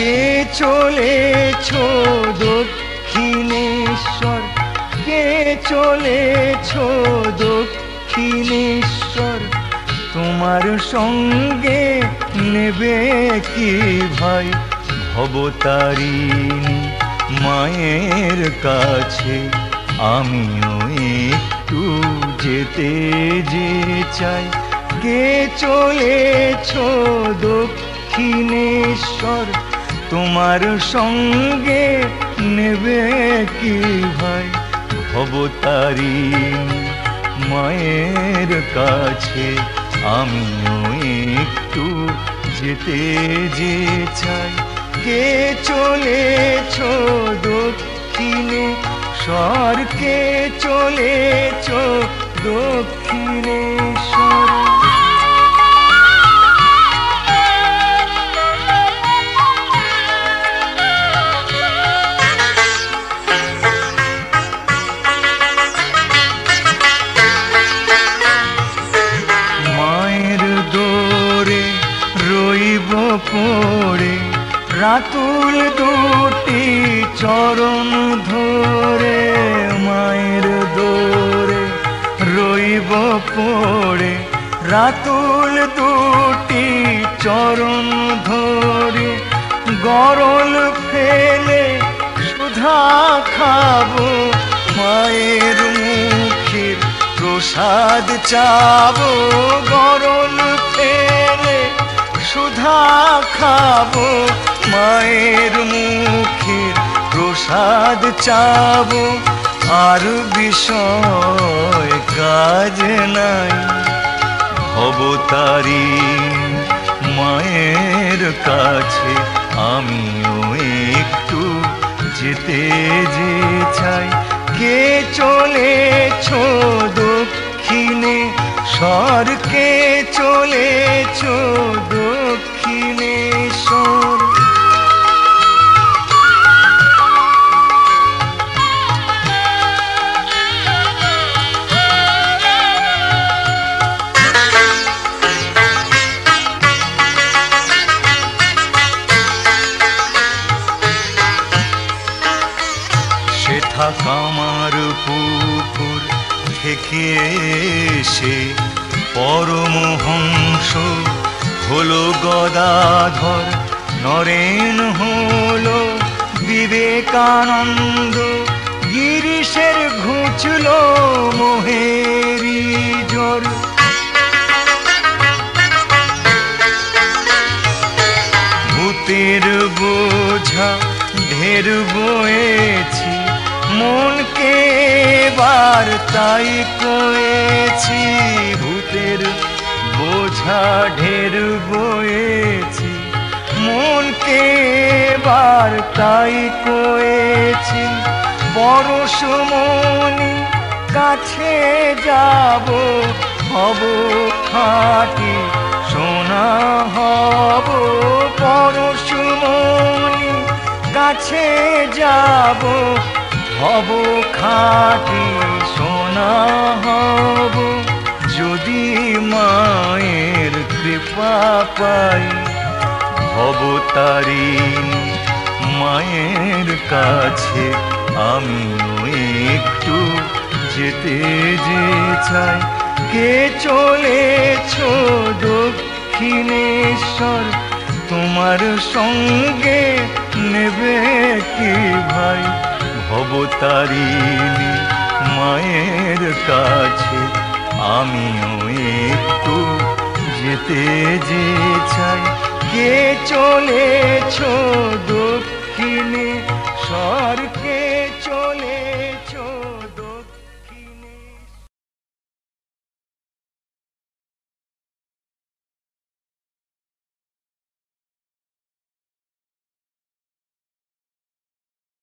কে চলেছ দক্ষিণেশ্বর, কে চলেছ দক্ষিণেশ্বর, তোমার সঙ্গে নেবে কি ভাই ভবতারিণী মায়ের কাছে? আমিও একটু যেতে যে চাই। কে চলেছ দক্ষিণেশ্বর, তোমার সঙ্গে নেবে কি ভাই ভবতারিণী মায়ের কাছে? আমিও একটু যেতে যে চাই। কে চলেছ দক্ষিণেশ্বর, কে চলেছ দক্ষিণেশ্বর। মায়ের দোরে রইব পড়ে, রাতুল দুটি চরণ ধরে। মায়ের দোরে রইব পড়ে, রাতুল দুটি চরণ ধরে। গরল ফেলে সুধা খাবো, মায়ের মুখের প্রসাদ চাবো। গরল ফেলে সুধা খাবো, মায়ের মুখের প্রসাদ চাবো। আর বিষয় কাজ নাই, ভবতারিণী মায়ের কাছে আমিও একটু যেতে যে চাই। কে চলেছ দক্ষিণেশ্বর, কে চলেছ দক্ষিণেশ্বর। সেথা কামার পুকুর থেকে এসে পরমহংস হলো গদাধর, নরেন হলো বিবেকানন্দ। গিরিশের ঘুচল মোহেরি জ্বর, ভূতের বোঝা ঢের বয়েছি, মনকে এবার তাই কয়েছি। ভূতের বোঝা ঢের বয়েছি, মনকে এবার তাই কয়েছি। পরশমণি কাছে যাব, হব খাঁটি সোনা হব। পরশমণি কাছে যাব, হব খাঁটি সোনা হব। যদি মায়ের কৃপা পাই ভবতারিণী মায়ের কাছে আমিও একটু যেতে যে চাই। কে চলেছ দক্ষিণেশ্বর, তোমার সঙ্গে নেবে কি ভাই ভবতারিণী মায়ের কাছে? আমিও একটু যেতে যে চাই। কে চলেছ